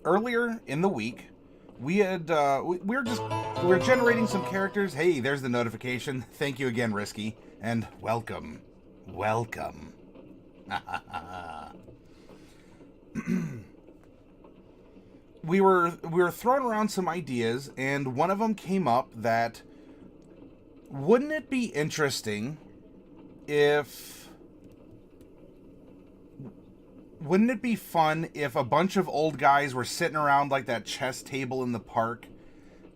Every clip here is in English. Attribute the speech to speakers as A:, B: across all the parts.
A: earlier in the week, we were generating some characters. Hey, there's the notification. Thank you again, Risky, and welcome. We were throwing around some ideas, and one of them came up that wouldn't it be interesting if... Wouldn't it be fun if a bunch of old guys were sitting around like that chess table in the park,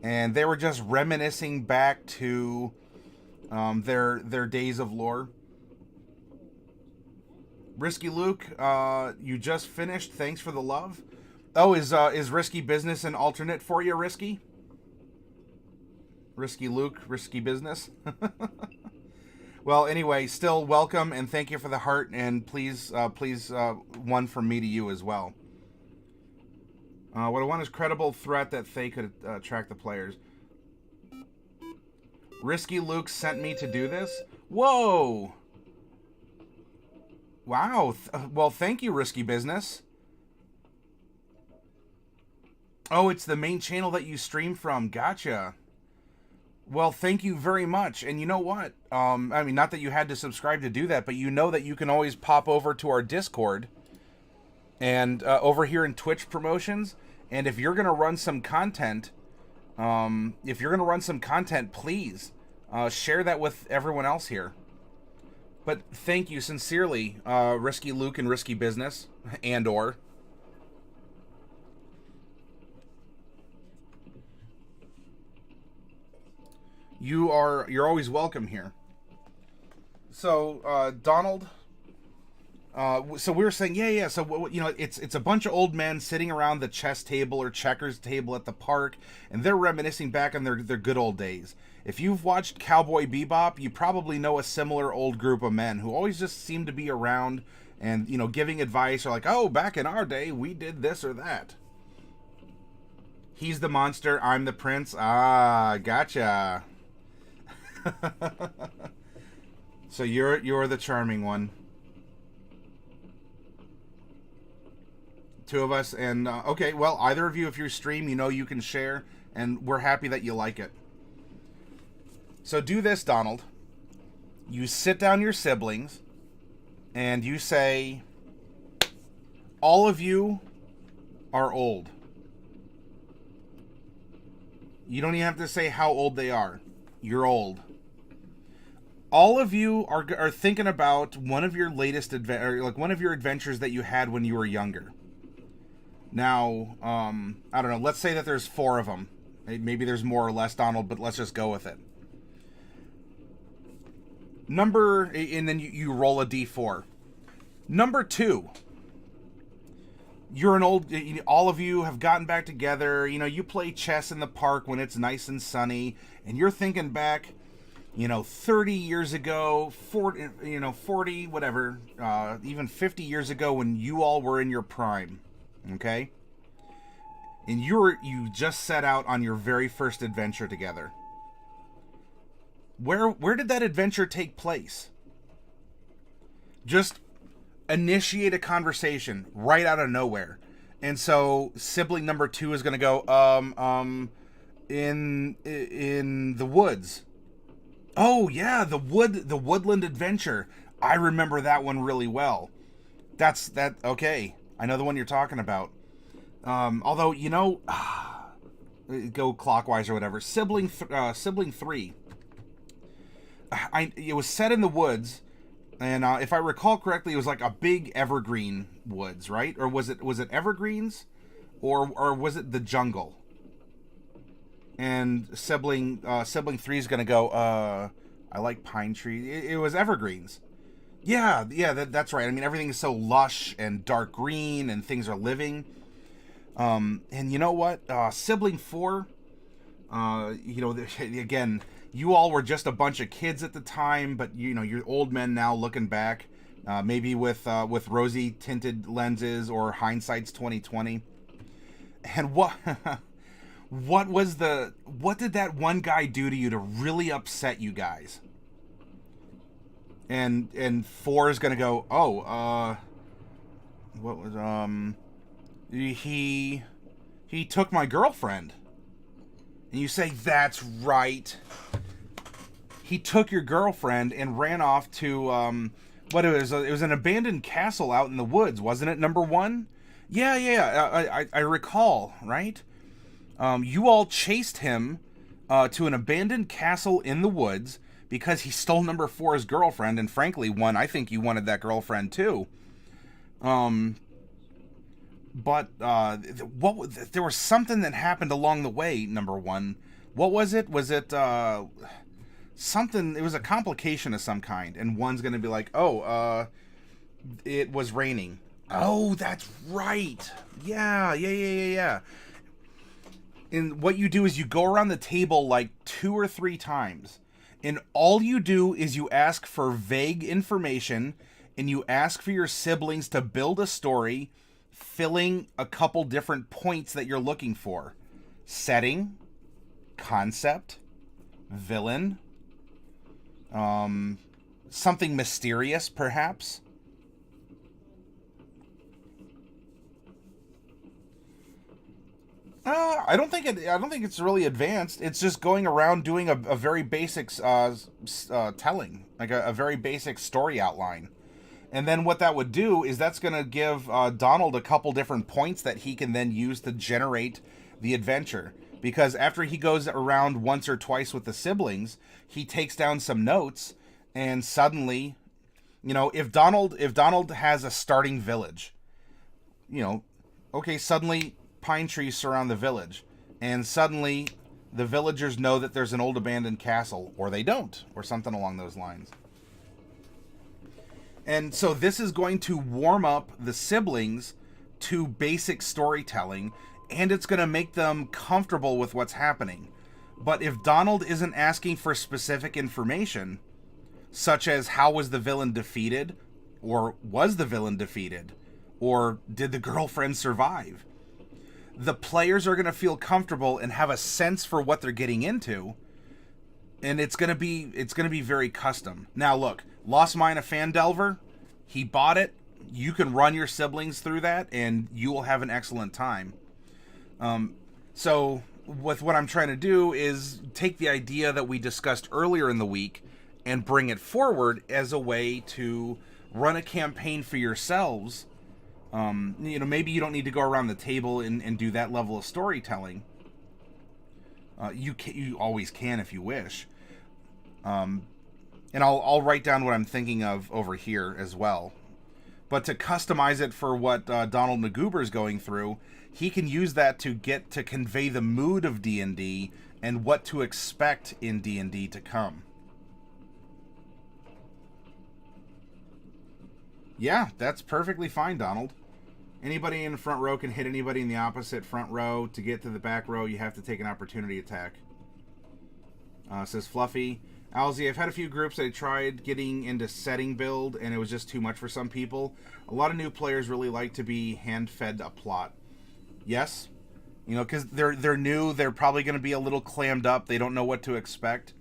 A: and they were just reminiscing back to their days of lore? Risky Luke, you just finished. Thanks for the love. Oh, is Risky Business an alternate for you, Risky? Risky Luke, Risky Business. Well, anyway, still welcome, and thank you for the heart, and please, one from me to you as well. What I want is credible threat that they could track the players. Risky Luke sent me to do this? Whoa! Wow. Well, thank you, Risky Business. Oh, it's the main channel that you stream from. Gotcha. Well, thank you very much. And you know what? I mean, not that you had to subscribe to do that, but you know that you can always pop over to our Discord and over here in Twitch promotions. And if you're going to run some content, please share that with everyone else here. But thank you sincerely, Risky Luke and Risky Business, and/or. You're always welcome here. So, Donald, so we were saying, yeah, so, you know, it's a bunch of old men sitting around the chess table or checkers table at the park, and they're reminiscing back on their good old days. If you've watched Cowboy Bebop, you probably know a similar old group of men who always just seem to be around and, you know, giving advice, or like, oh, back in our day, we did this or that. He's the monster, I'm the prince. Ah, gotcha. So you're the charming one. Two of us, and okay, well, either of you, if you stream, you know you can share, and we're happy that you like it. So do this, Donald. You sit down your siblings, and you say, all of you are old. You don't even have to say how old they are. You're old. All of you are thinking about one of your latest one of your adventures that you had when you were younger. Now, I don't know. Let's say that there's 4 of them. Maybe there's more or less, Donald, but let's just go with it. And then you roll a d4. Number 2. You're an old, all of you have gotten back together. You know, you play chess in the park when it's nice and sunny, and you're thinking back, 30 years ago, 40, whatever, even 50 years ago when you all were in your prime, okay? And you just set out on your very first adventure together. Where did that adventure take place? Just initiate a conversation right out of nowhere. And so sibling number 2 is going to go, in the woods. Oh yeah, the woodland adventure. I remember that one really well. Okay. I know the one you're talking about. Although, go clockwise or whatever. Sibling 3. It was set in the woods, and if I recall correctly, it was like a big evergreen woods, right? Or was it evergreens, or was it the jungle? And sibling 3 is gonna go, I like pine trees. It was evergreens. Yeah, that's right. I mean, everything is so lush and dark green, and things are living. And you know what? Sibling 4, again, you all were just a bunch of kids at the time, but you're old men now looking back, maybe with rosy tinted lenses or hindsight's 2020. And what did that one guy do to you to really upset you guys? And 4 is gonna go, he He took my girlfriend. And you say, that's right. He took your girlfriend and ran off to, what it was an abandoned castle out in the woods, wasn't it, number one? Yeah, I recall, right? You all chased him to an abandoned castle in the woods because he stole number four's girlfriend, and frankly, I think you wanted that girlfriend too. But there was something that happened along the way, number one. What was it? Was it something? It was a complication of some kind, and one's going to be like, it was raining. Oh, that's right. Yeah. And what you do is you go around the table like 2 or 3 times, and all you do is you ask for vague information, and you ask for your siblings to build a story, filling a couple different points that you're looking for. Setting, concept, villain, something mysterious, perhaps. I don't think it's really advanced. It's just going around doing a very basic telling, like a very basic story outline. And then what that would do is that's going to give Donald a couple different points that he can then use to generate the adventure. Because after he goes around once or twice with the siblings, he takes down some notes, and suddenly, if Donald has a starting village, suddenly pine trees surround the village, and suddenly the villagers know that there's an old abandoned castle, or they don't, or something along those lines. And so this is going to warm up the siblings to basic storytelling, and it's going to make them comfortable with what's happening. But if Donald isn't asking for specific information, such as how was the villain defeated, or was the villain defeated, or did the girlfriend survive, the players are going to feel comfortable and have a sense for what they're getting into, and it's going to be very custom. Now look, Lost Mine of Fandelver, he bought it. You can run your siblings through that, and you will have an excellent time. So with what I'm trying to do is take the idea that we discussed earlier in the week and bring it forward as a way to run a campaign for yourselves. Maybe you don't need to go around the table and do that level of storytelling. You always can if you wish. And I'll write down what I'm thinking of over here as well. But to customize it for what Donald Naguber is going through, he can use that to convey the mood of D&D and what to expect in D&D to come. Yeah, that's perfectly fine, Donald. Anybody in the front row can hit anybody in the opposite front row. To get to the back row, you have to take an opportunity attack. Says Fluffy. Alzy, I've had a few groups that I tried getting into setting build, and it was just too much for some people. A lot of new players really like to be hand-fed a plot. Yes, because they're new, they're probably going to be a little clammed up. They don't know what to expect.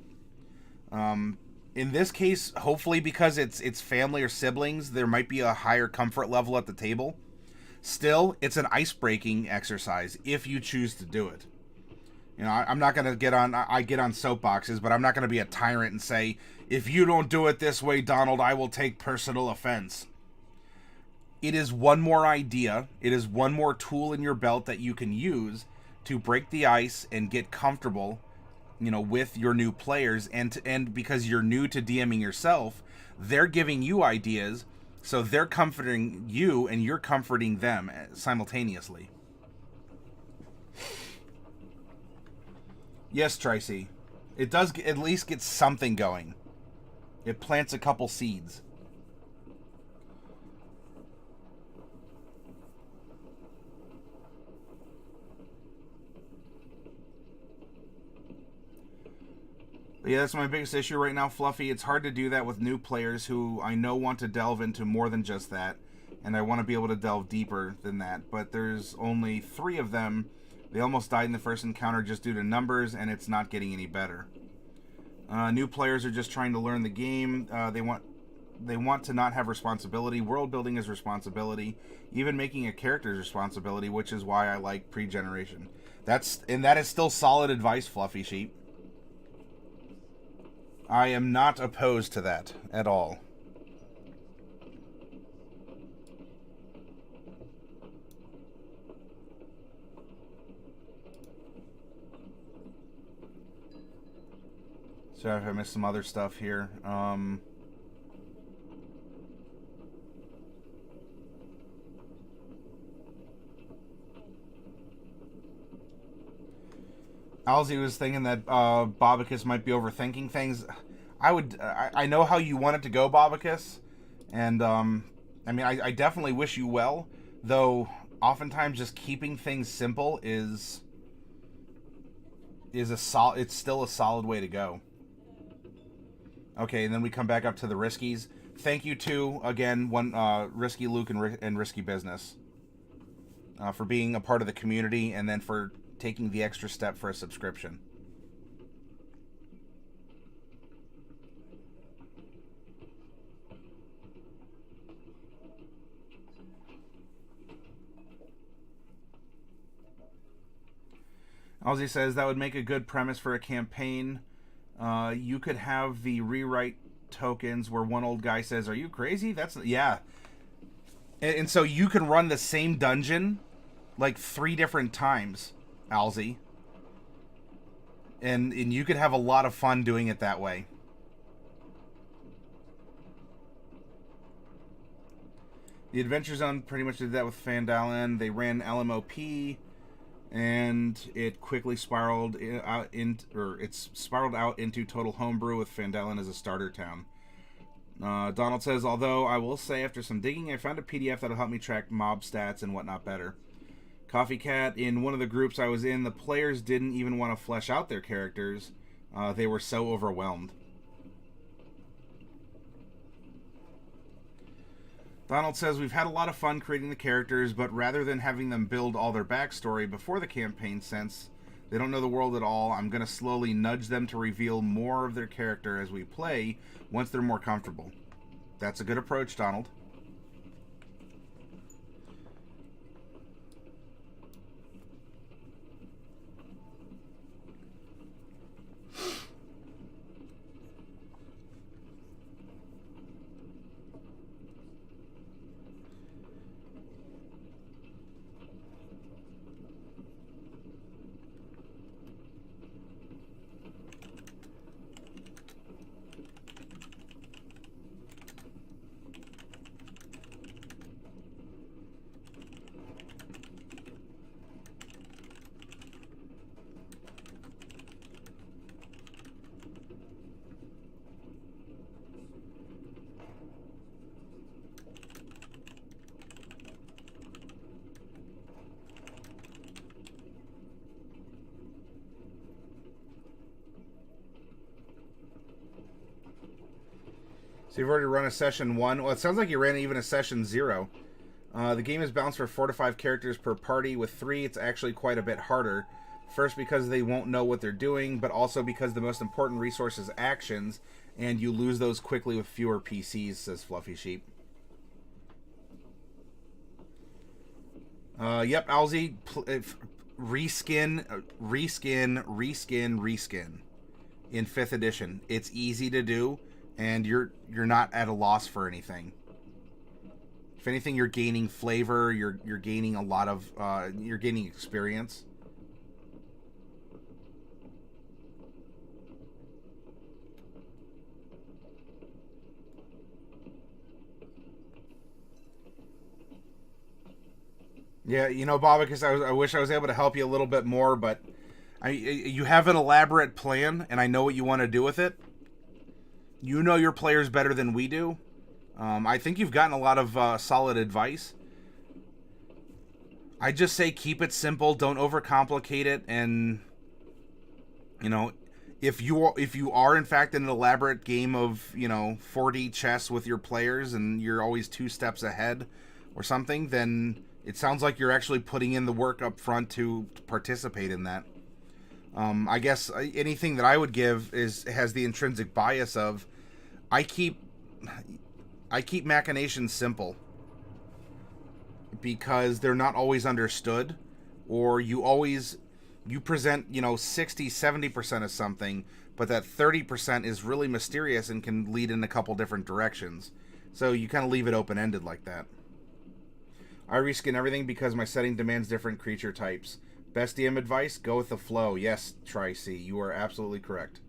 A: In this case, hopefully because it's family or siblings, there might be a higher comfort level at the table. Still, it's an ice-breaking exercise if you choose to do it. I'm not going to get on soapboxes, but I'm not going to be a tyrant and say, if you don't do it this way, Donald, I will take personal offense. It is one more idea. It is one more tool in your belt that you can use to break the ice and get comfortable, with your new players. And because you're new to DMing yourself, they're giving you ideas, so they're comforting you and you're comforting them simultaneously. Yes, Tracy. It does at least get something going. It plants a couple seeds. Yeah, that's my biggest issue right now, Fluffy. It's hard to do that with new players who I know want to delve into more than just that, and I want to be able to delve deeper than that, but there's only 3 of them. They almost died in the first encounter just due to numbers, and it's not getting any better. New players are just trying to learn the game. They want they want to not have responsibility. World building is responsibility. Even making a character is responsibility, which is why I like pre-generation. That is still solid advice, Fluffy Sheep. I am not opposed to that at all. Sorry if I missed some other stuff here. Alzi was thinking that Bobicus might be overthinking things. I know how you want it to go, Bobicus, and I mean, I definitely wish you well. Though oftentimes just keeping things simple is it's still a solid way to go. Okay, and then we come back up to the Riskies. Thank you to, again, Risky Luke and Risky Business for being a part of the community and then for taking the extra step for a subscription. Ozzy says that would make a good premise for a campaign. You could have the rewrite tokens where one old guy says, "Are you crazy?" Yeah. And so you can run the same dungeon like 3 different times, Alzy. And you could have a lot of fun doing it that way. The Adventure Zone pretty much did that with Fandalen. They ran LMOP, and it quickly spiraled out into total homebrew with Fandalen as a starter town. Donald says, although I will say after some digging, I found a PDF that'll help me track mob stats and whatnot better. Coffee Cat, in one of the groups I was in, the players didn't even want to flesh out their characters. They were so overwhelmed. Donald says, we've had a lot of fun creating the characters, but rather than having them build all their backstory before the campaign, since they don't know the world at all, I'm going to slowly nudge them to reveal more of their character as we play once they're more comfortable. That's a good approach, Donald. So you've already run a session 1. Well, it sounds like you ran even a session 0. The game is balanced for 4 to 5 characters per party. With 3, it's actually quite a bit harder. First, because they won't know what they're doing, but also because the most important resource is actions, and you lose those quickly with fewer PCs, says Fluffy Sheep. Yep, Alzy, reskin in 5th edition. It's easy to do, and you're not at a loss for anything. If anything, you're gaining flavor. You're gaining a lot of you're gaining experience. Yeah, you know, Bob, because I wish I was able to help you a little bit more, but you have an elaborate plan, and I know what you want to do with it. You know your players better than we do. I think you've gotten a lot of solid advice. I just say keep it simple, don't overcomplicate it, and you know, if you are in fact in an elaborate game of 4D chess with your players and you're always 2 steps ahead or something, then it sounds like you're actually putting in the work up front to participate in that. I guess anything that I would give has the intrinsic bias of I keep I keep machinations simple because they're not always understood, or you present, 60, 70% of something, but that 30% is really mysterious and can lead in a couple different directions. So you kind of leave it open-ended like that. I reskin everything because my setting demands different creature types. Best DM advice, go with the flow. Yes, Tri-C, you are absolutely correct.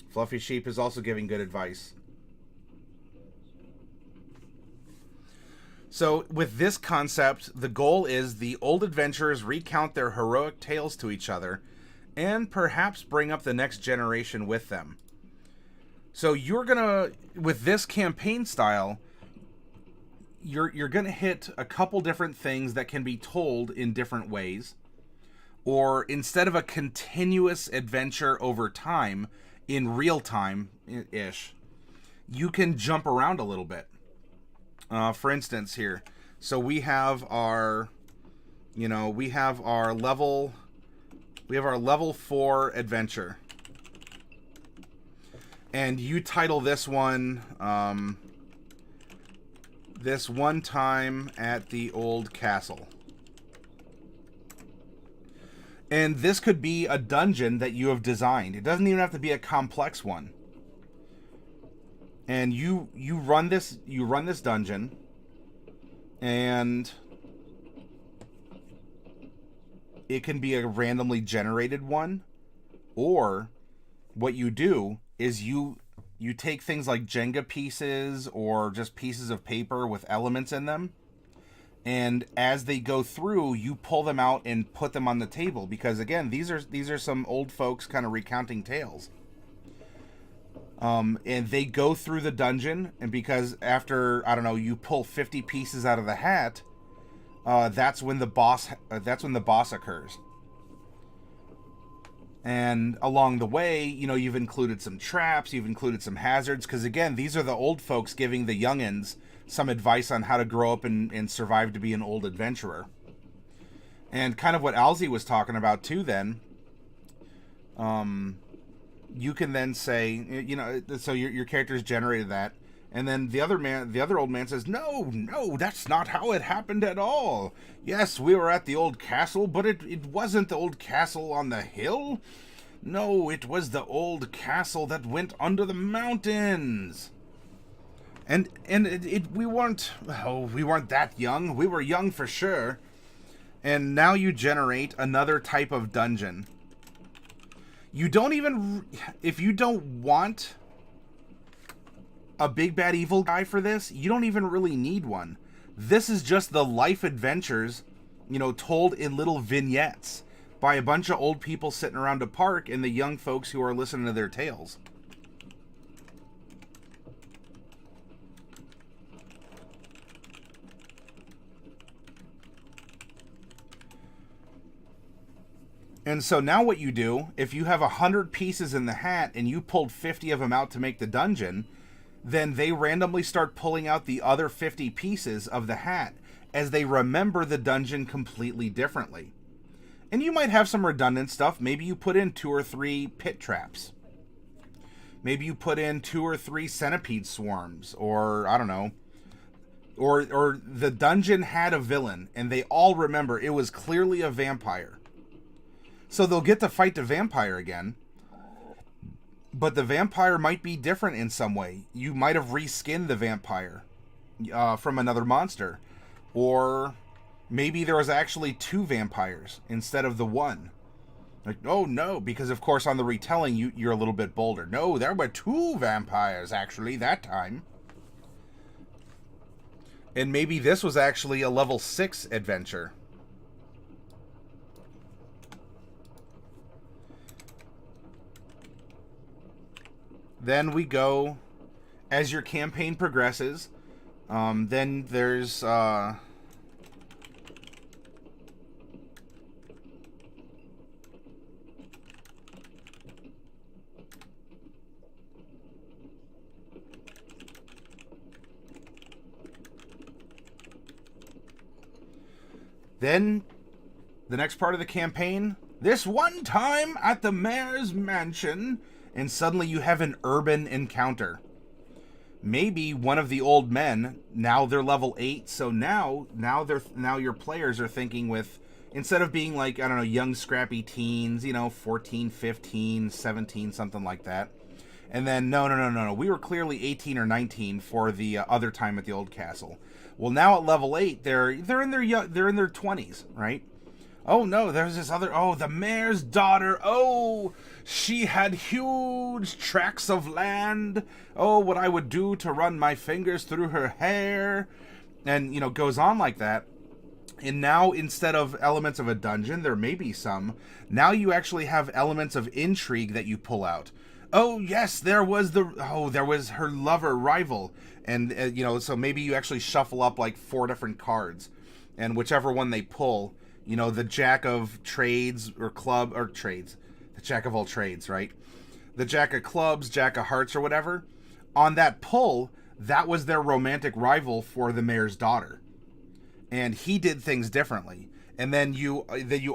A: Fluffy Sheep is also giving good advice. So with this concept, the goal is the old adventurers recount their heroic tales to each other and perhaps bring up the next generation with them. So you're gonna, with this campaign style, you're gonna hit a couple different things that can be told in different ways. Or instead of a continuous adventure over time, in real time-ish, you can jump around a little bit. For instance here, so we have our, level 4 adventure. And you title this one, This One Time at the Old Castle. And this could be a dungeon that you have designed. It doesn't even have to be a complex one. And you run this dungeon, and it can be a randomly generated one, or what you do is you take things like Jenga pieces or just pieces of paper with elements in them, and as they go through, you pull them out and put them on the table, because again, these are some old folks kind of recounting tales. And they go through the dungeon, and because after, I don't know, you pull 50 pieces out of the hat, that's when the boss occurs. And along the way, you've included some traps, you've included some hazards, because again, these are the old folks giving the youngins some advice on how to grow up and survive to be an old adventurer. And kind of what Alzi was talking about too then, you can then say, so your character's generated that, and then the other old man says, no, that's not how it happened at all. Yes, we were at the old castle, but it wasn't the old castle on the hill. No, it was the old castle that went under the mountains. And we weren't that young. We were young for sure. And now you generate another type of dungeon. You don't even, if you don't want a big bad evil guy for this, you don't even really need one. This is just the life adventures, told in little vignettes by a bunch of old people sitting around a park and the young folks who are listening to their tales. And so now what you do, if you have 100 pieces in the hat and you pulled 50 of them out to make the dungeon, then they randomly start pulling out the other 50 pieces of the hat as they remember the dungeon completely differently. And you might have some redundant stuff. Maybe you put in 2 or 3 pit traps. Maybe you put in 2 or 3 centipede swarms, or I don't know. Or the dungeon had a villain and they all remember it was clearly a vampire. So they'll get to fight the vampire again, but the vampire might be different in some way. You might have reskinned the vampire from another monster. Or maybe there was actually 2 vampires instead of the 1. Like, oh no, because of course on the retelling you're a little bit bolder. No, there were 2 vampires actually that time. And maybe this was actually a level 6 adventure. Then we go, as your campaign progresses, then there's, then the next part of the campaign, this one time at the mayor's mansion, and suddenly you have an urban encounter. Maybe one of the old men, now they're level 8, so now your players are thinking with, instead of being like, I don't know, young scrappy teens, 14, 15, 17, something like that. And then no, we were clearly 18 or 19 for the other time at the old castle. Well, now at level 8, they're in their 20s, right? Oh no, there's this other, the mayor's daughter. Oh, she had huge tracts of land. Oh, what I would do to run my fingers through her hair. And, goes on like that. And now, instead of elements of a dungeon, there may be some. Now you actually have elements of intrigue that you pull out. Oh, yes, there was her lover rival. And, so maybe you actually shuffle up like 4 different cards. And whichever one they pull, the jack of trades the jack of all trades, right? The jack of clubs, jack of hearts, or whatever. On that pull, that was their romantic rival for the mayor's daughter. And he did things differently. And then you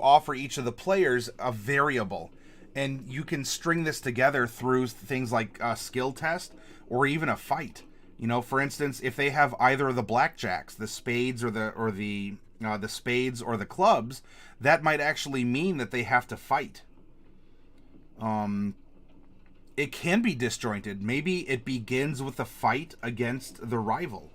A: offer each of the players a variable. And you can string this together through things like a skill test or even a fight. For instance, if they have either of the blackjacks, the spades or the spades or the clubs, that might actually mean that they have to fight. It can be disjointed. Maybe it begins with a fight against the rival.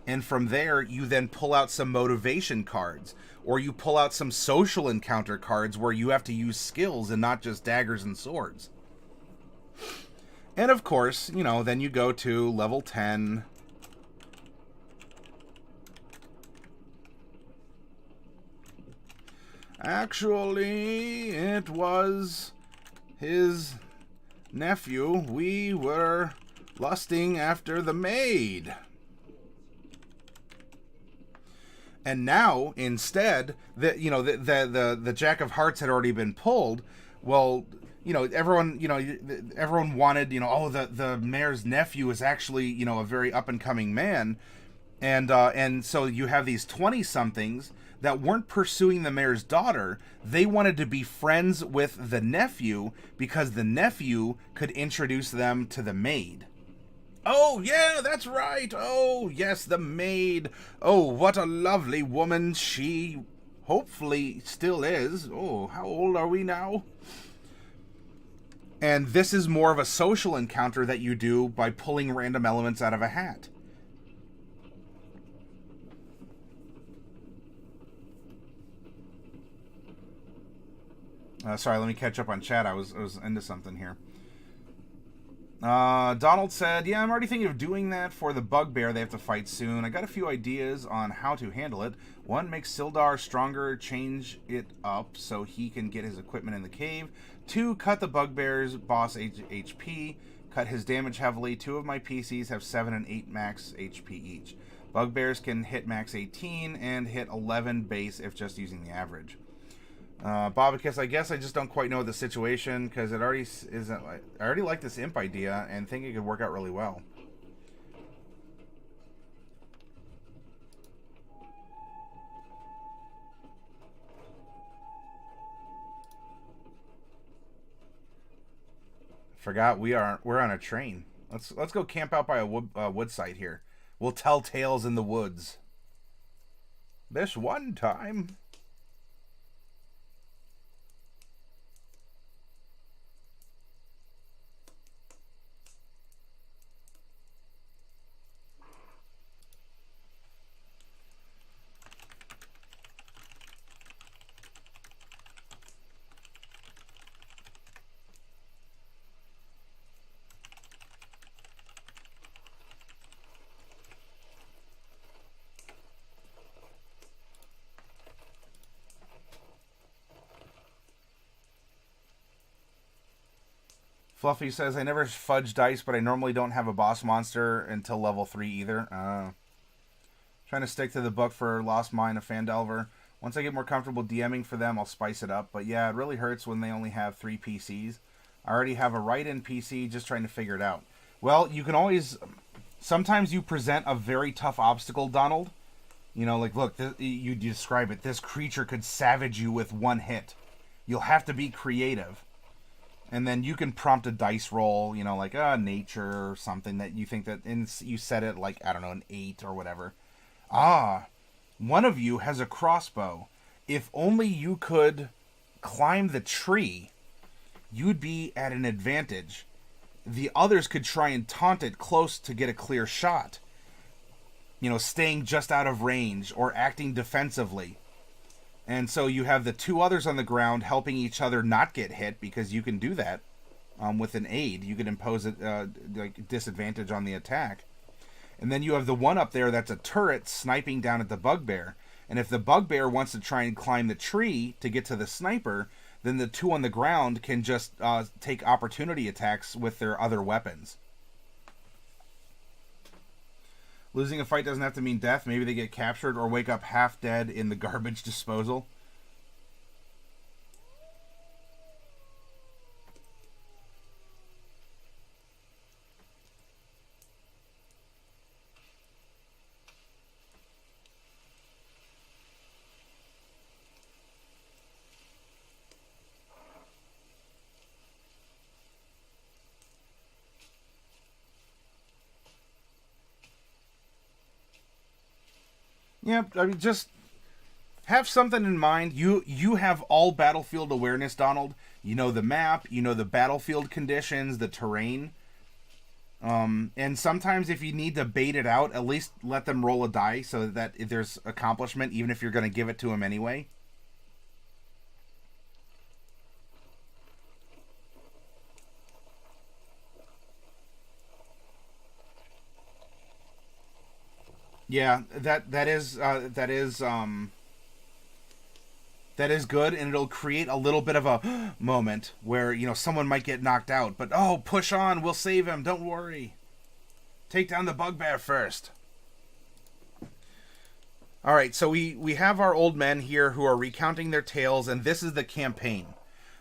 A: And from there, you then pull out some motivation cards, or you pull out some social encounter cards where you have to use skills and not just daggers and swords. And of course, then you go to level 10. Actually, it was his nephew. We were lusting after the maid. And now, instead, the Jack of Hearts had already been pulled. Well, everyone wanted, the mayor's nephew is actually, a very up-and-coming man. And so you have these 20-somethings that weren't pursuing the mayor's daughter. They wanted to be friends with the nephew because the nephew could introduce them to the maid. Oh, yeah, that's right. Oh, yes, the maid. Oh, what a lovely woman she hopefully still is. Oh, how old are we now? And this is more of a social encounter that you do by pulling random elements out of a hat. Sorry, let me catch up on chat. I was into something here. Donald said, yeah, I'm already thinking of doing that for the bugbear they have to fight soon. I got a few ideas on how to handle it. One, make Sildar stronger, change it up so he can get his equipment in the cave. 2, cut the bugbear's boss HP, cut his damage heavily. 2 of my PCs have 7 and 8 max HP each. Bugbears can hit max 18 and hit 11 base if just using the average. Bobicus, I guess I just don't quite know the situation because it already isn't. I already like this imp idea and think it could work out really well. Forgot we're on a train. Let's go camp out by a wood site here. We'll tell tales in the woods. This one time. Fluffy says, I never fudge dice, but I normally don't have a boss monster until level 3 either. Trying to stick to the book for Lost Mine of Phandelver. Once I get more comfortable DMing for them, I'll spice it up. But yeah, it really hurts when they only have 3 PCs. I already have a write-in PC, just trying to figure it out. Well, you can always... Sometimes you present a very tough obstacle, Donald. Like, look, you describe it. This creature could savage you with one hit. You'll have to be creative. And then you can prompt a dice roll, like nature or something that you think that, and you set it like, I don't know, an 8 or whatever. Ah, one of you has a crossbow. If only you could climb the tree, you'd be at an advantage. The others could try and taunt it close to get a clear shot. Staying just out of range or acting defensively. And so you have the two others on the ground helping each other not get hit, because you can do that with an aid. You can impose a disadvantage on the attack. And then you have the one up there that's a turret sniping down at the bugbear. And if the bugbear wants to try and climb the tree to get to the sniper, then the two on the ground can just take opportunity attacks with their other weapons. Losing a fight doesn't have to mean death. Maybe they get captured or wake up half dead in the garbage disposal. Yeah, I mean, just have something in mind. You have all battlefield awareness, Donald. You know the map, you know the battlefield conditions, the terrain. And sometimes if you need to bait it out, at least let them roll a die so that if there's accomplishment, even if you're going to give it to them anyway. Yeah, that is good, and it'll create a little bit of a moment where someone might get knocked out, but push on, we'll save him, don't worry. Take down the bugbear first. All right, so we have our old men here who are recounting their tales, and this is the campaign.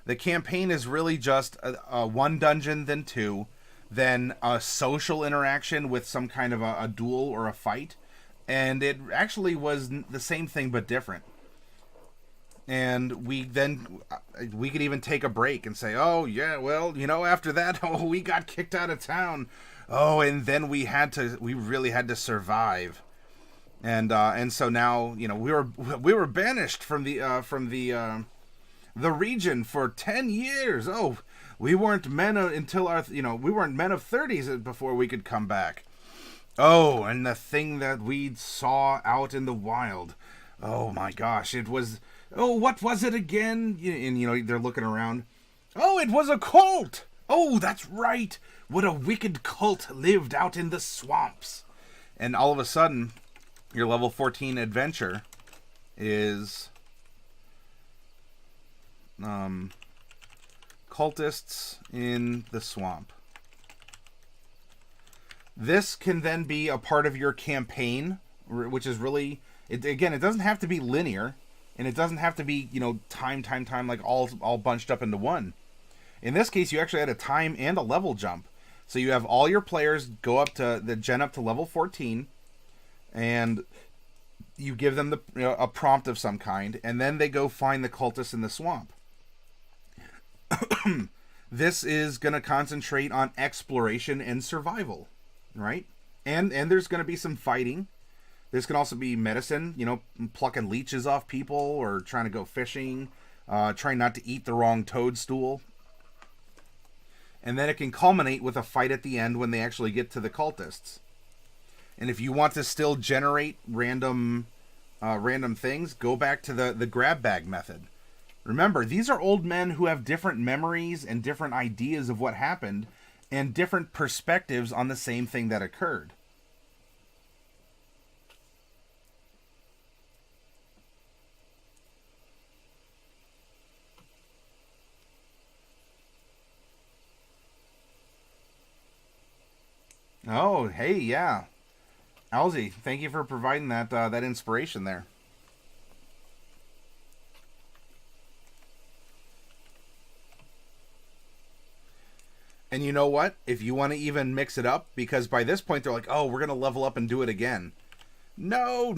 A: The campaign is really just a one dungeon, then two, then a social interaction with some kind of a duel or a fight. And it actually was the same thing but different. And we could even take a break and say, oh yeah, well, after that, we got kicked out of town. Oh, and then we really had to survive. And so now, we were banished from the region for 10 years. Oh, we weren't men until we weren't men of 30s before we could come back. Oh, and the thing that we saw out in the wild. Oh my gosh, it was... Oh, what was it again? And, they're looking around. Oh, it was a cult! Oh, that's right! What a wicked cult lived out in the swamps. And all of a sudden, your level 14 adventure is... cultists in the swamp. This can then be a part of your campaign, which is really... it doesn't have to be linear, and it doesn't have to be, time, like all bunched up into one. In this case, you actually had a time and a level jump. So you have all your players go up to level 14, and you give them a prompt of some kind, and then they go find the cultists in the swamp. This is going to concentrate on exploration and survival. Right? And there's going to be some fighting. There's going to also be medicine, plucking leeches off people or trying to go fishing, trying not to eat the wrong toadstool. And then it can culminate with a fight at the end when they actually get to the cultists. And if you want to still generate random things, go back to the grab bag method. Remember, these are old men who have different memories and different ideas of what happened, and different perspectives on the same thing that occurred. Oh, hey, yeah. Alzy, thank you for providing that inspiration there. And you know what? If you want to even mix it up, because by this point they're like, oh, we're going to level up and do it again. No.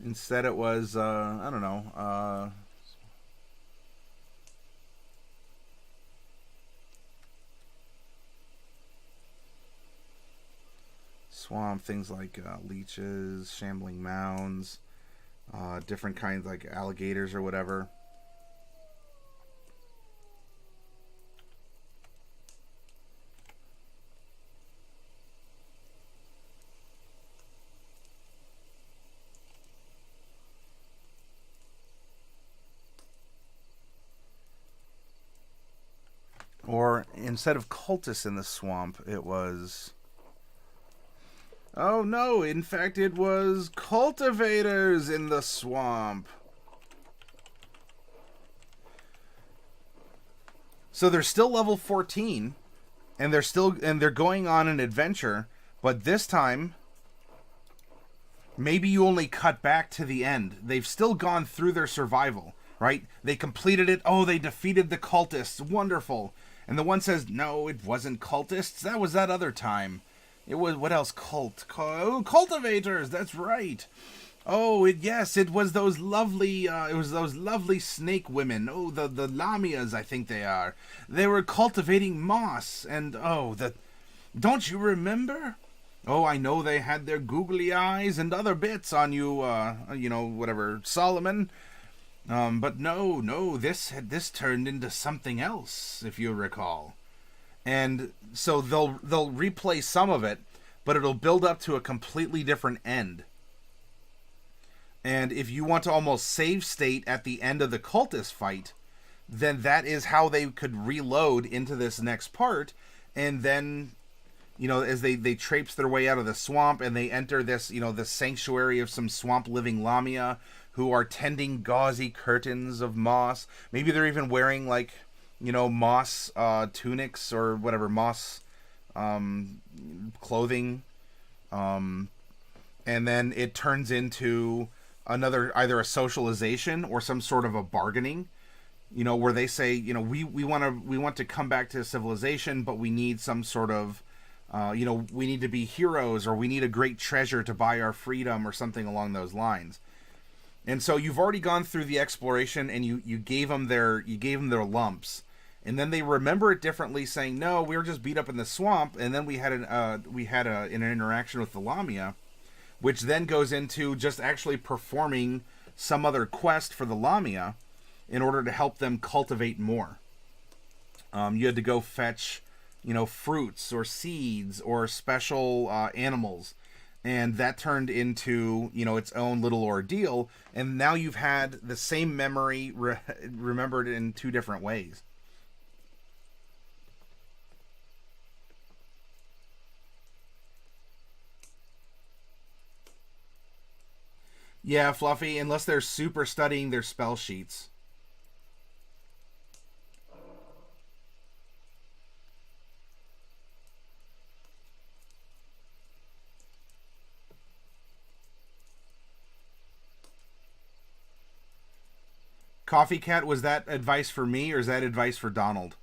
A: Instead, it was I don't know. Swamp, things like leeches, shambling mounds, different kinds like alligators or whatever. Or instead of cultists in the swamp, it was... Oh no, in fact it was cultivators in the swamp. So they're still level 14, and they're going on an adventure, but this time maybe you only cut back to the end. They've still gone through their survival, right? They completed it. Oh, they defeated the cultists. Wonderful. And the one says, no, it wasn't cultists. That was that other time. It was, what else? Cultivators. That's right. Oh, yes, it was those lovely, snake women. Oh, the lamias, I think they are. They were cultivating moss. And, don't you remember? Oh, I know they had their googly eyes and other bits on you, whatever, Solomon. But no, this turned into something else, if you recall. And so they'll replay some of it, but it'll build up to a completely different end. And if you want to almost save state at the end of the cultist fight, then that is how they could reload into this next part. And then, as they traipse their way out of the swamp and they enter this, the sanctuary of some swamp living lamia who are tending gauzy curtains of moss. Maybe they're even wearing moss tunics or whatever, moss clothing. And then it turns into either a socialization or some sort of a bargaining, where they say, we want to come back to civilization, but we need some sort of, we need to be heroes, or we need a great treasure to buy our freedom, or something along those lines. And so you've already gone through the exploration, and you gave them their lumps, and then they remember it differently, saying, "No, we were just beat up in the swamp," and then we had an interaction with the Lamia, which then goes into just actually performing some other quest for the Lamia in order to help them cultivate more. You had to go fetch, fruits or seeds or special animals. And that turned into, its own little ordeal. And now you've had the same memory remembered in two different ways. Yeah, Fluffy, unless they're super studying their spell sheets. Coffee Cat, was that advice for me or is that advice for Donald?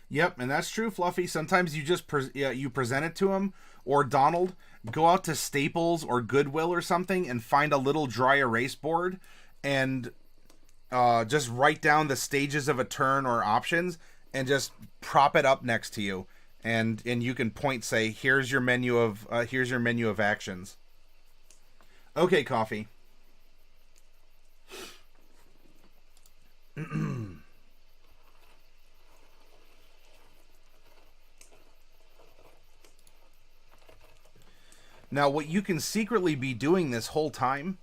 A: Yep, and that's true, Fluffy. Sometimes you just you present it to him, or Donald, go out to Staples or Goodwill or something and find a little dry erase board and just write down the stages of a turn or options and just prop it up next to you, and you can say, here's your menu of actions. Okay, Coffee. Now, what you can secretly be doing this whole time,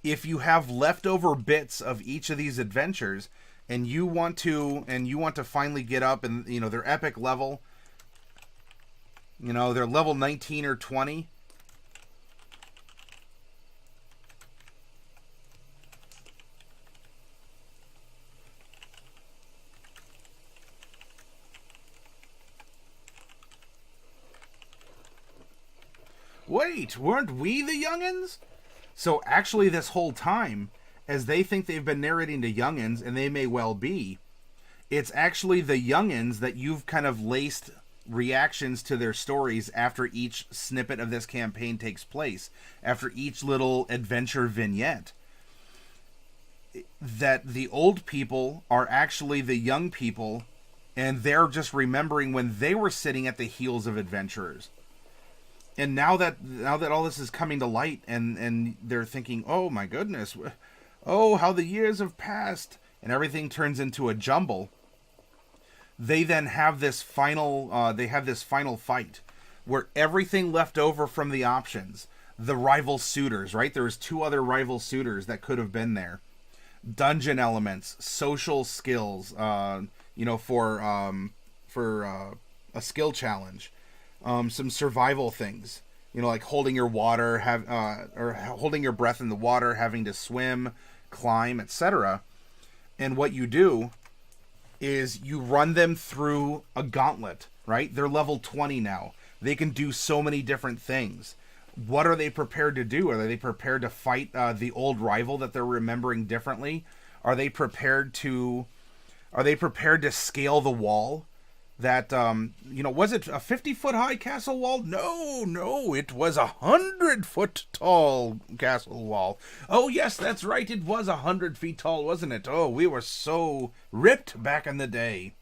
A: if you have leftover bits of each of these adventures, and you want to finally get up and their epic level, they're level 19 or 20. Wait, weren't we the youngins? So actually this whole time, as they think they've been narrating to youngins, and they may well be, it's actually the youngins that you've kind of laced reactions to their stories after each snippet of this campaign takes place, after each little adventure vignette. That the old people are actually the young people, and they're just remembering when they were sitting at the heels of adventurers. And now that all this is coming to light, and they're thinking, oh my goodness, oh how the years have passed, and everything turns into a jumble. They then have this final fight where everything left over from the options, the rival suitors, right? There was 2 other rival suitors that could have been there. Dungeon elements, social skills, for a skill challenge, some survival things, like holding your water, or holding your breath in the water, having to swim, climb, etc. And what you do is you run them through a gauntlet, right? They're level 20 now. They can do so many different things. What are they prepared to do? Are they prepared to fight the old rival that they're remembering differently? Are they prepared to scale the wall? That was it a 50-foot high castle wall? No, it was 100-foot tall castle wall. Oh yes, that's right, it was 100 feet tall, wasn't it? Oh, we were so ripped back in the day.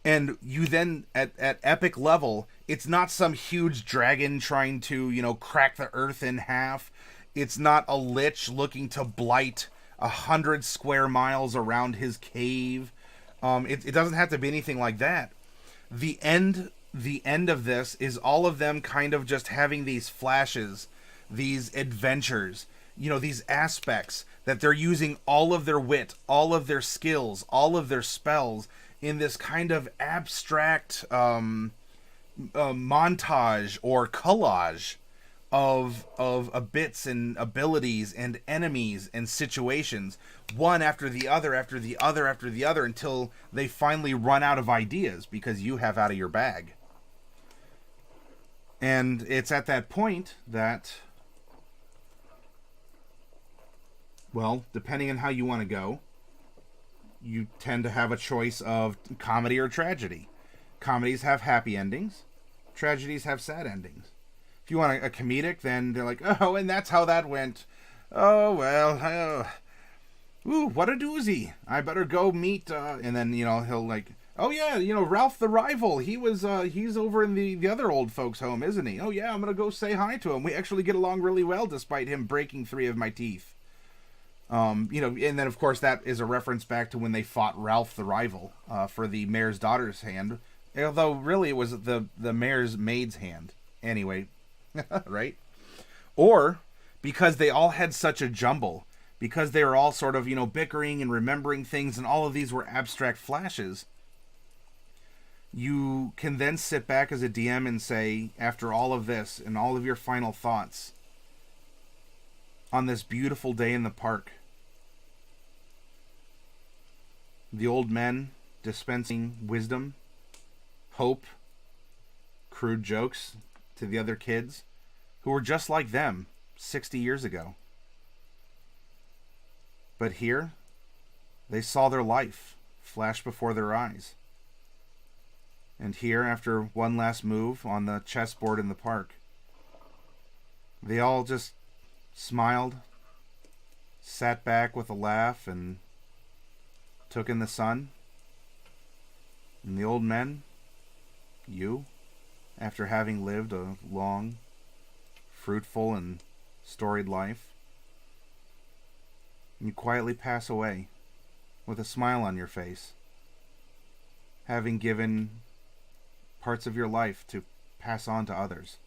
A: And you then, at epic level, it's not some huge dragon trying to, crack the earth in half. It's not a lich looking to blight 100 square miles around his cave. It doesn't have to be anything like that. The end of this is all of them kind of just having these flashes, these adventures, these aspects that they're using all of their wit, all of their skills, all of their spells in this kind of abstract montage or collage of bits and abilities and enemies and situations, one after the other after the other after the other, until they finally run out of ideas because you have out of your bag. And it's at that point that, well, depending on how you want to go, you tend to have a choice of comedy or tragedy. Comedies have happy endings. Tragedies have sad endings. If you want a comedic, then they're like, oh, and that's how that went. Oh, well, ooh, what a doozy. I better go meet, and then, he'll like, oh yeah, Ralph the rival, he's over in the other old folks' home, isn't he? Oh yeah, I'm gonna go say hi to him. We actually get along really well despite him breaking 3 of my teeth. And then of course that is a reference back to when they fought Ralph the rival, for the mayor's daughter's hand. Although really it was the mayor's maid's hand. Anyway, right? Or because they all had such a jumble, because they were all sort of, bickering and remembering things, and all of these were abstract flashes, you can then sit back as a DM and say, after all of this and all of your final thoughts, on this beautiful day in the park, the old men dispensing wisdom, hope, crude jokes to the other kids who were just like them 60 years ago. But here, they saw their life flash before their eyes. And here, after one last move on the chessboard in the park, they all just smiled, sat back with a laugh, and took in the sun. And the old men, you, after having lived a long, fruitful, and storied life, you quietly pass away with a smile on your face, having given parts of your life to pass on to others.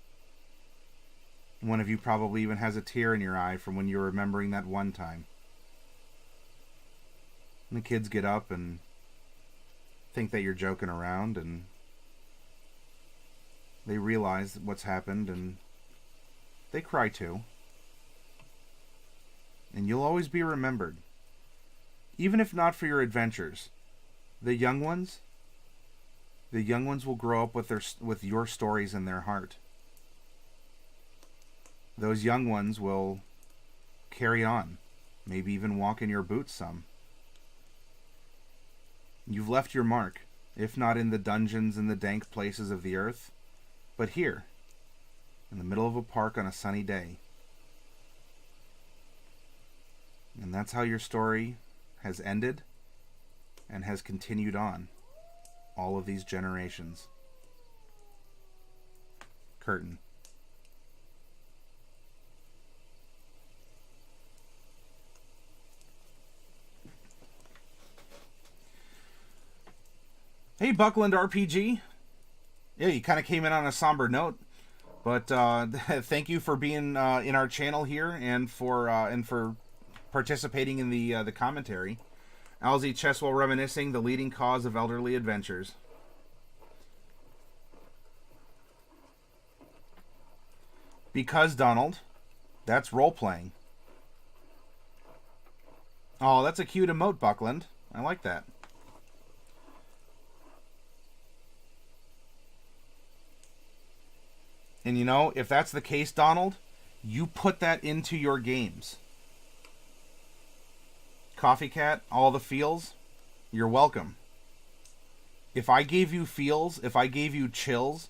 A: One of you probably even has a tear in your eye from when you're remembering that one time. And the kids get up and think that you're joking around, and they realize what's happened, and they cry too. And you'll always be remembered. Even if not for your adventures, the young ones will grow up with your stories in their heart. Those young ones will carry on Maybe even walk in your boots some. You've left your mark, if not in the dungeons and the dank places of the earth, but here, in the middle of a park on a sunny day. And that's how your story has ended and has continued on all of these generations. Curtain. Hey, Buckland RPG. Yeah, you kind of came in on a somber note, but thank you for being in our channel here and for participating in the commentary. Alzy Chess while reminiscing, the leading cause of elderly adventures. Because, Donald, that's role-playing. Oh, that's a cute emote, Buckland. I like that. And you know, if that's the case, Donald, you put that into your games. Coffee Cat, all the feels, you're welcome. If I gave you feels, if I gave you chills,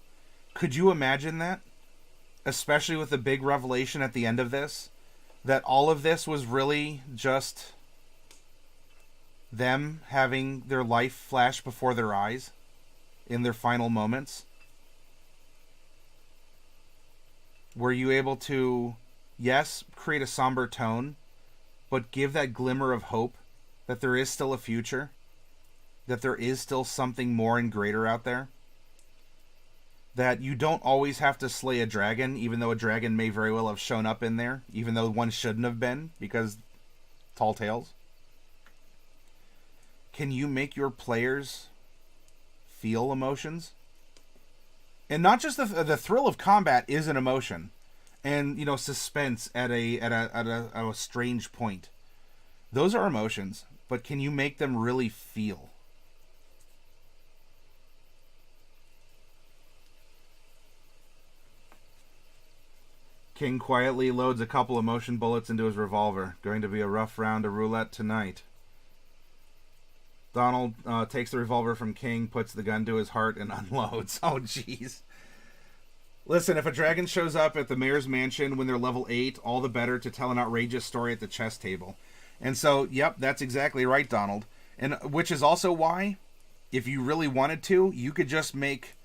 A: could you imagine that? Especially with the big revelation at the end of this, that all of this was really just them having their life flash before their eyes in their final moments. Were you able to, yes, create a somber tone, but give that glimmer of hope that there is still a future, that there is still something more and greater out there, that you don't always have to slay a dragon, even though a dragon may very well have shown up in there, even though one shouldn't have been, because tall tales? Can you make your players feel emotions? And not just the thrill of combat is an emotion, and you know, suspense at a strange point. Those are emotions, but can you make them really feel? King quietly loads a couple emotion bullets into his revolver. Going to be a rough round of roulette tonight. Donald takes the revolver from King, puts the gun to his heart, and unloads. Oh, jeez. Listen, if a dragon shows up at the mayor's mansion when they're level 8, all the better to tell an outrageous story at the chess table. And so, yep, that's exactly right, Donald. And which is also why, if you really wanted to, you could just make,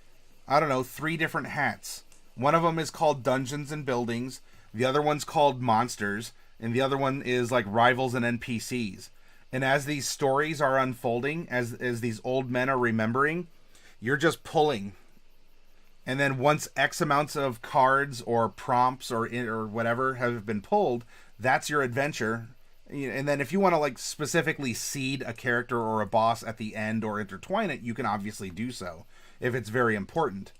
A: I don't know, 3 different hats. One of them is called Dungeons and Buildings, the other one's called Monsters, and the other one is like Rivals and NPCs. And as these stories are unfolding, as these old men are remembering, you're just pulling. And then once X amounts of cards or prompts or whatever have been pulled, that's your adventure. And then if you want to like specifically seed a character or a boss at the end or intertwine it, you can obviously do so if it's very important.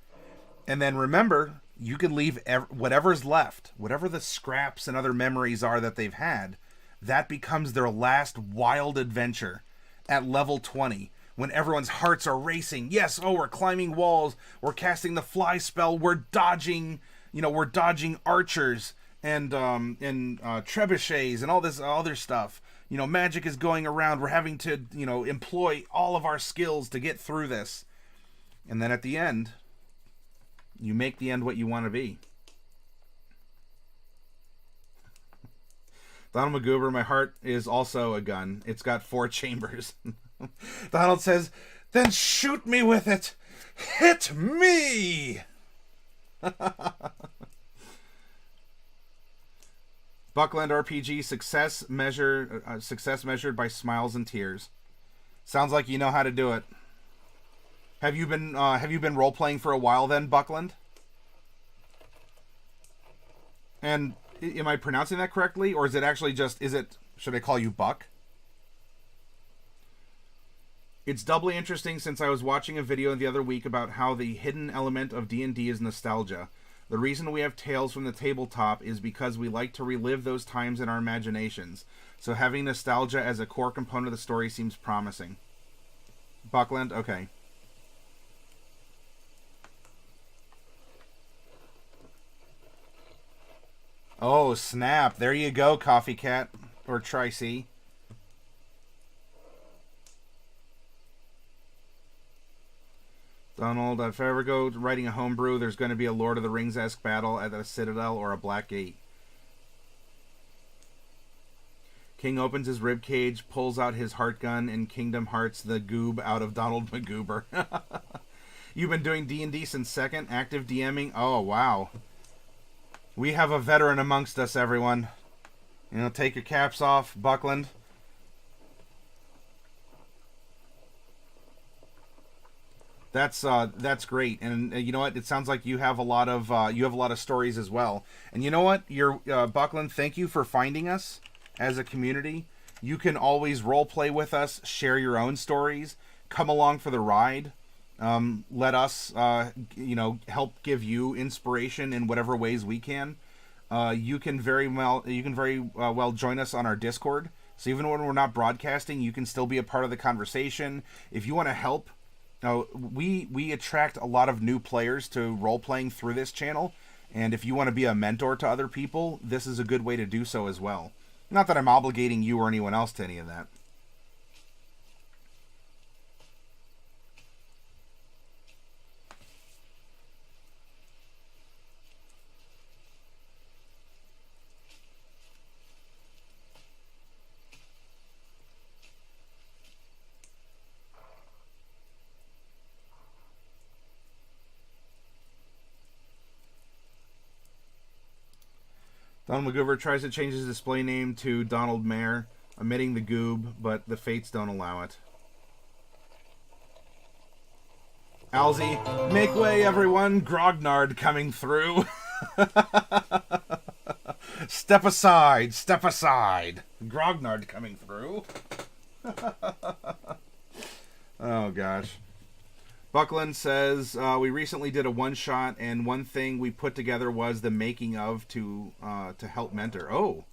A: And then remember, you can leave whatever's left, whatever the scraps and other memories are that they've had, that becomes their last wild adventure at level 20. When everyone's hearts are racing. Yes, oh, we're climbing walls. We're casting the fly spell. We're dodging, we're dodging archers and trebuchets and all this other stuff. Magic is going around. We're having to, employ all of our skills to get through this. And then at the end, you make the end what you want to be. Donald McGoober, my heart is also a gun. It's got 4 chambers. Donald says, then shoot me with it. Hit me. Buckland RPG success measured by smiles and tears. Sounds like you know how to do it. Have you been role playing for a while then, Buckland? And am I pronouncing that correctly, or is it actually just should I call you Buck? It's doubly interesting since I was watching a video the other week about how the hidden element of D&D is nostalgia. The reason we have tales from the tabletop is because we like to relive those times in our imaginations. So having nostalgia as a core component of the story seems promising. Buckland? Okay. Oh, snap. There you go, Coffee Cat. Or Tri-C. Donald, if I ever go writing a homebrew, there's going to be a Lord of the Rings-esque battle at a Citadel or a Black Gate. King opens his rib cage, pulls out his heart gun, and Kingdom Hearts the goob out of Donald McGoober. You've been doing D&D since second, active DMing. Oh, wow. We have a veteran amongst us, everyone. You know, take your caps off, Buckland. That's great, and you know what? It sounds like you have a lot of stories as well. And you know what? You're Buckland. Thank you for finding us as a community. You can always role play with us, share your own stories, come along for the ride. Let us, help give you inspiration in whatever ways we can. You can very well join us on our Discord. So even when we're not broadcasting, you can still be a part of the conversation. If you want to help, we attract a lot of new players to role playing through this channel. And if you want to be a mentor to other people, this is a good way to do so as well. Not that I'm obligating you or anyone else to any of that. Donald McGoover tries to change his display name to Donald Mayer, omitting the goob, but the fates don't allow it. Alzy, make way, everyone! Grognard coming through! Step aside! Step aside! Grognard coming through! Oh, gosh. Buckland says, we recently did a one-shot, and one thing we put together was the making of to help mentor. Oh,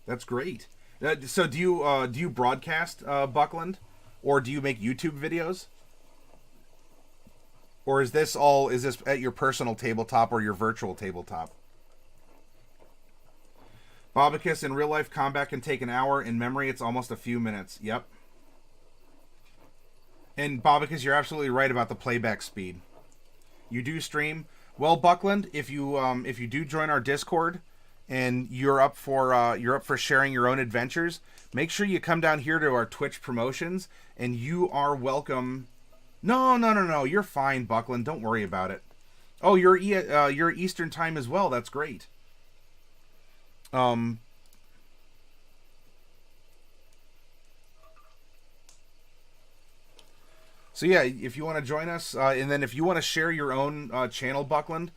A: that's great. So do you broadcast, Buckland? Or do you make YouTube videos? Or is this at your personal tabletop or your virtual tabletop? Bobicus, in real life, combat can take an hour. In memory, it's almost a few minutes. Yep. And Bobicus, you're absolutely right about the playback speed. You do stream. Well, Buckland, if you do join our Discord and you're up for sharing your own adventures, make sure you come down here to our Twitch promotions, and you are welcome. No, you're fine, Buckland. Don't worry about it. Oh, you're Eastern time as well. That's great. So yeah, if you want to join us, and then if you want to share your own channel, Buckland,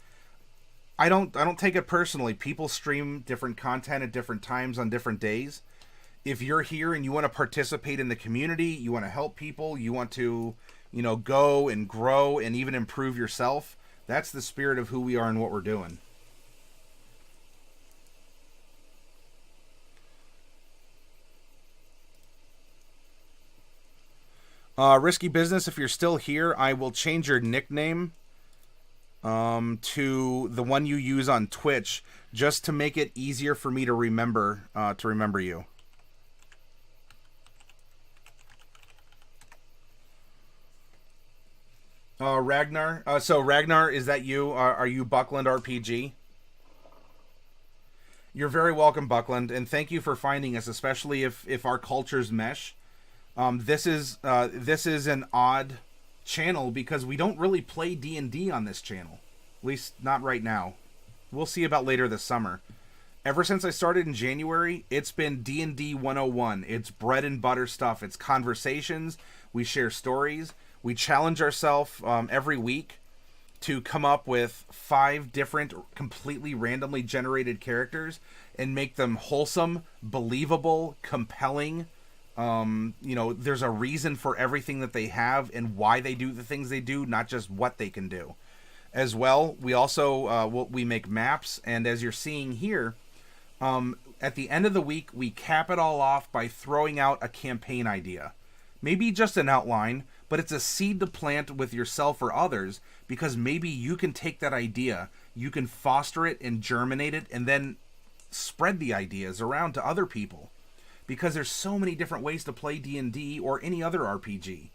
A: I don't take it personally. People stream different content at different times on different days. If you're here and you want to participate in the community, you want to help people, you want to, go and grow and even improve yourself, that's the spirit of who we are and what we're doing. Risky Business, if you're still here, I will change your nickname to the one you use on Twitch, just to make it easier for me to remember you. Ragnar. So Ragnar, is that you? Are you Buckland RPG? You're very welcome, Buckland, and thank you for finding us, especially if our cultures mesh. This is an odd channel because we don't really play D&D on this channel. At least not right now. We'll see about later this summer. Ever since I started in January, it's been D&D 101. It's bread and butter stuff. It's conversations. We share stories. We challenge ourselves every week to come up with 5 different completely randomly generated characters and make them wholesome, believable, compelling. There's a reason for everything that they have and why they do the things they do, not just what they can do. As well, we also we make maps, and as you're seeing here, at the end of the week, we cap it all off by throwing out a campaign idea. Maybe just an outline, but it's a seed to plant with yourself or others, because maybe you can take that idea, you can foster it and germinate it, and then spread the ideas around to other people, because there's so many different ways to play D&D or any other RPG.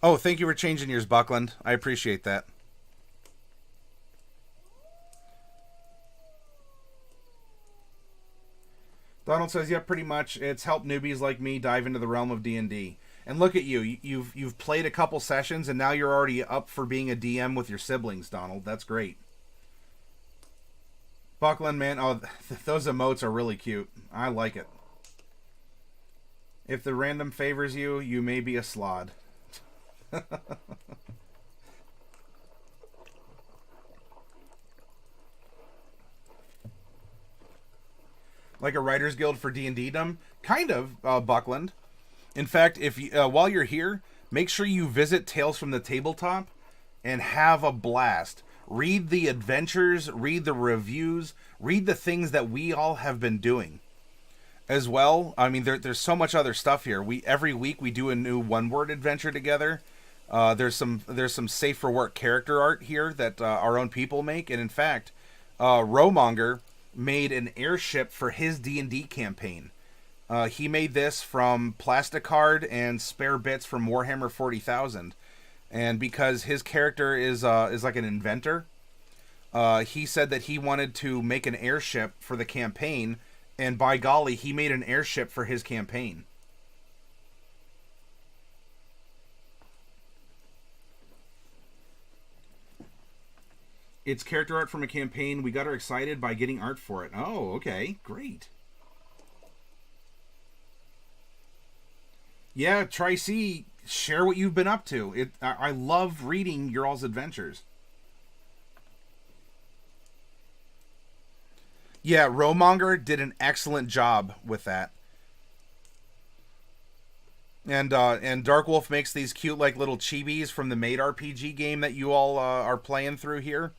A: Oh, thank you for changing yours, Buckland. I appreciate that. Donald says, "Yeah, pretty much. It's helped newbies like me dive into the realm of D&D. And look at you. You've played a couple sessions, and now you're already up for being a DM with your siblings, Donald. That's great." Buckland, man, oh, those emotes are really cute. I like it. If the random favors you, you may be a slod. Like a writer's guild for D&D-dom? Kind of, Buckland. In fact, if you, while you're here, make sure you visit Tales from the Tabletop and have a blast. Read the adventures, read the reviews, read the things that we all have been doing. As well, I mean, there's so much other stuff here. Every week we do a new one-word adventure together. There's some safe for work character art here that our own people make, and in fact, Rowmonger made an airship for his D&D campaign. He made this from plasticard and spare bits from Warhammer 40,000, and because his character is like an inventor, he said that he wanted to make an airship for the campaign, and by golly, he made an airship for his campaign. It's character art from a campaign. We got her excited by getting art for it. Oh, okay. Great. Yeah, Tri-C, share what you've been up to. I love reading your all's adventures. Yeah, Rowmonger did an excellent job with that. And Darkwolf makes these cute like little chibis from the Made RPG game that you all are playing through here.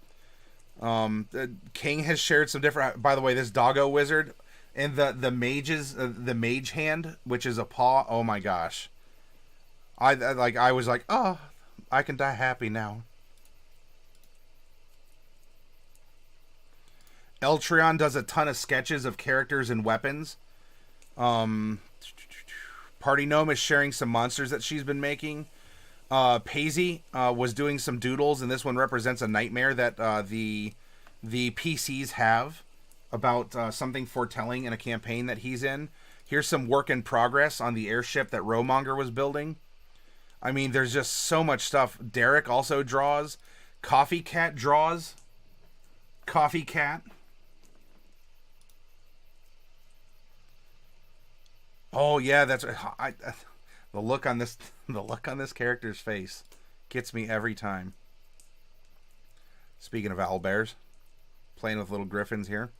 A: King has shared some different. By the way, this doggo wizard and the mage's the mage hand, which is a paw. Oh my gosh! I was like, oh, I can die happy now. Eltreon does a ton of sketches of characters and weapons. Party Gnome is sharing some monsters that she's been making. Paisley was doing some doodles, and this one represents a nightmare that the PCs have about something foretelling in a campaign that he's in. Here's some work in progress on the airship that Rowmonger was building. I mean, there's just so much stuff. Derek also draws. Coffee Cat draws. Coffee Cat. Oh yeah, that's the look on this character's face gets me every time. Speaking of owlbears, playing with little griffins here.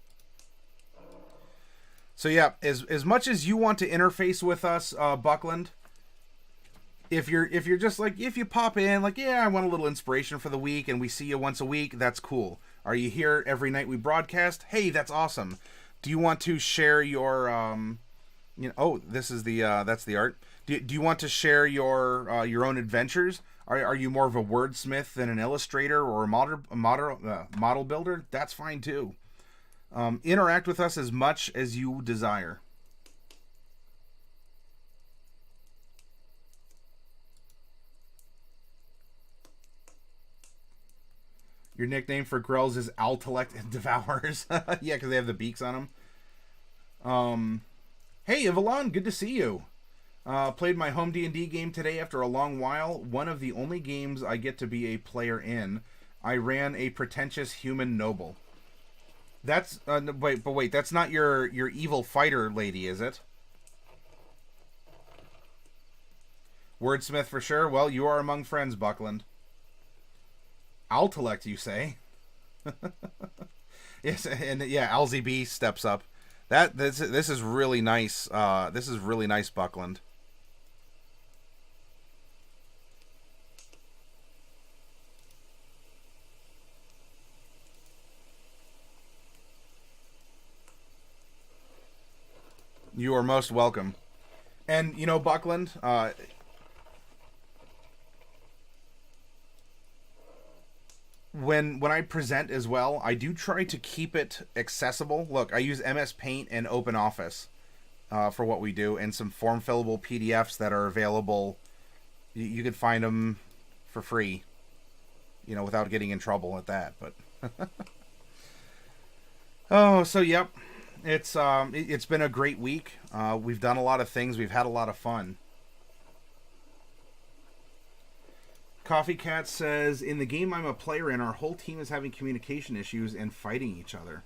A: So yeah, as much as you want to interface with us, Buckland, if you're just like, if you pop in like, yeah, I want a little inspiration for the week, and we see you once a week, that's cool. Are you here every night we broadcast? Hey, that's awesome. Do you want to share your oh, this is the that's the art. Do you want to share your own adventures? Are you more of a wordsmith than an illustrator or a model builder? That's fine too. Interact with us as much as you desire. Your nickname for Grells is Altellect Devourers. Yeah, because they have the beaks on them. Hey, Evelyn, good to see you. Played my home D&D game today after a long while. One of the only games I get to be a player in. I ran a pretentious human noble. That's wait, that's not your evil fighter lady, is it? Wordsmith for sure. Well, you are among friends, Buckland. Altellect, you say? Yes, and yeah, LZB steps up. This is really nice. This is really nice, Buckland. You are most welcome. And, you know, Buckland, when I present as well, I do try to keep it accessible. Look, I use MS Paint and OpenOffice for what we do, and some form fillable PDFs that are available. You can find them for free, you know, without getting in trouble at that. But oh, so yep, it's been a great week. We've done a lot of things. We've had a lot of fun. Coffee Cat says, in the game I'm a player in, our whole team is having communication issues and fighting each other.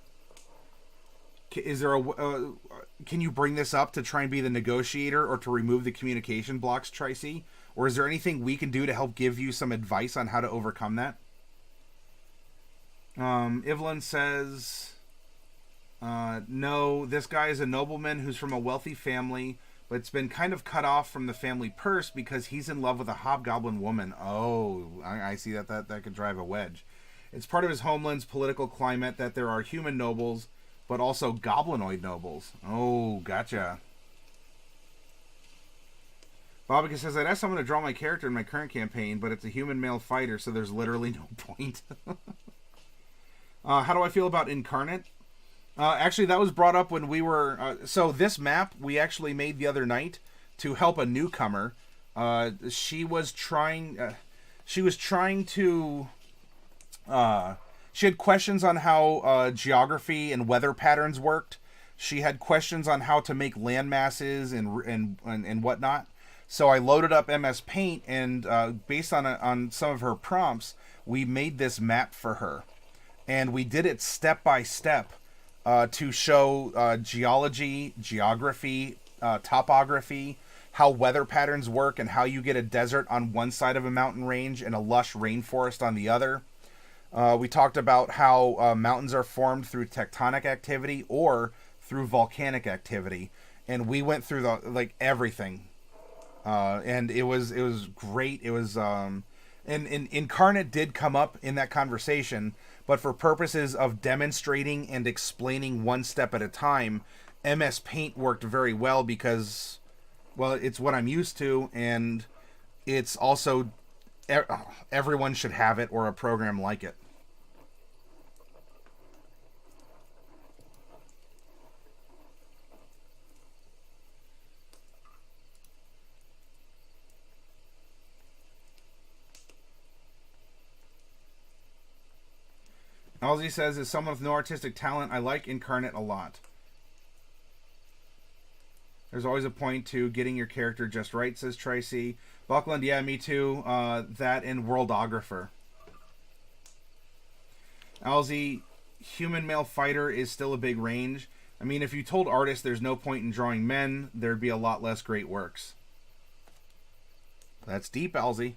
A: Is there can you bring this up to try and be the negotiator or to remove the communication blocks, Tracy? Or is there anything we can do to help give you some advice on how to overcome that? Evelyn says, no, this guy is a nobleman who's from a wealthy family, but it's been kind of cut off from the family purse because he's in love with a hobgoblin woman. Oh, I see that could drive a wedge. It's part of his homeland's political climate that there are human nobles, but also goblinoid nobles. Oh, gotcha. Bobika says, I'd ask someone to draw my character in my current campaign, but it's a human male fighter, so there's literally no point. How do I feel about Incarnate? Actually, that was brought up when we were... so this map we actually made the other night to help a newcomer. She was trying to... she had questions on how geography and weather patterns worked. She had questions on how to make land masses and whatnot. So I loaded up MS Paint, and based on some of her prompts, we made this map for her. And we did it step by step to show geology, geography, topography, how weather patterns work, and how you get a desert on one side of a mountain range and a lush rainforest on the other. We talked about how mountains are formed through tectonic activity or through volcanic activity. And we went through everything. And it was great. It was and Incarnate did come up in that conversation, but for purposes of demonstrating and explaining one step at a time, MS Paint worked very well because, well, it's what I'm used to, and it's also everyone should have it or a program like it. All he says is, someone with no artistic talent, I like Incarnate a lot. There's always a point to getting your character just right, says Tracy. Buckland, yeah, me too. That and Worldographer. Alzy, human male fighter is still a big range. I mean, if you told artists there's no point in drawing men, there'd be a lot less great works. That's deep, Alzy.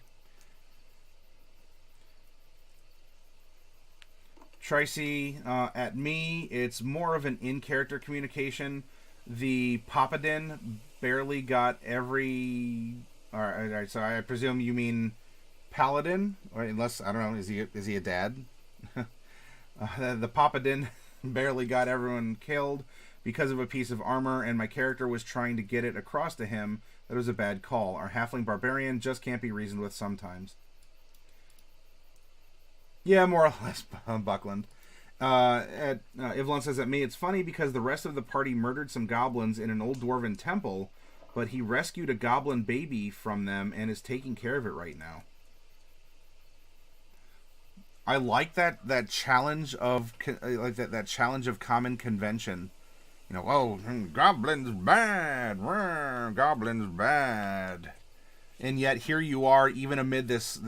A: Tracy, at me, it's more of an in-character communication. The Papadin barely got every... Alright, so I presume you mean Paladin? Or unless, I don't know, is he a dad? The Papadin barely got everyone killed because of a piece of armor, and my character was trying to get it across to him that it was a bad call. Our halfling barbarian just can't be reasoned with sometimes. Yeah, more or less, Buckland. Ivlon says, at me, it's funny because the rest of the party murdered some goblins in an old dwarven temple, but he rescued a goblin baby from them and is taking care of it right now. I like that challenge of that challenge of common convention. You know, goblins bad, goblins bad. And yet here you are, even amid this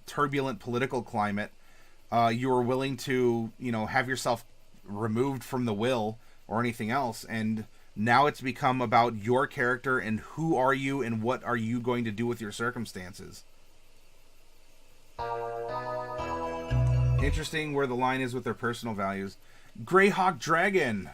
A: turbulent political climate, you are willing to, have yourself removed from the will or anything else. And now it's become about your character and who are you and what are you going to do with your circumstances. Interesting where the line is with their personal values. Greyhawk Dragon,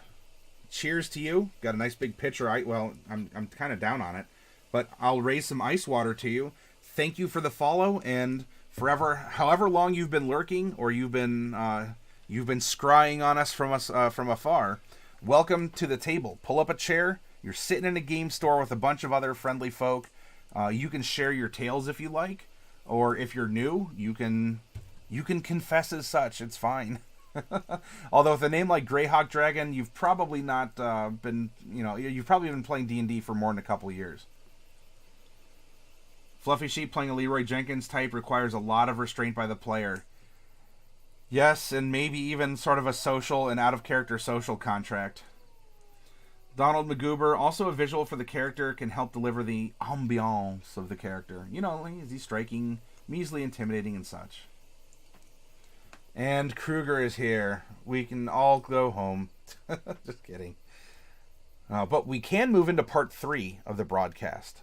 A: cheers to you. Got a nice big pitcher. I'm kind of down on it, but I'll raise some ice water to you. Thank you for the follow, and however long you've been lurking or you've been scrying on us from afar, welcome to the table. Pull up a chair You're sitting in a game store with a bunch of other friendly folk. You can share your tales if you like, or if you're new, you can confess as such. It's fine. Although with a name like Greyhawk Dragon, you've probably not you've probably been playing D&D for more than a couple years. Fluffy Sheep playing a Leroy Jenkins type requires a lot of restraint by the player. Yes, and maybe even sort of a social and out-of-character social contract. Donald McGoober, also a visual for the character, can help deliver the ambiance of the character. Is he striking, measly intimidating, and such. And Kruger is here. We can all go home. Just kidding. But we can move into part 3 of the broadcast.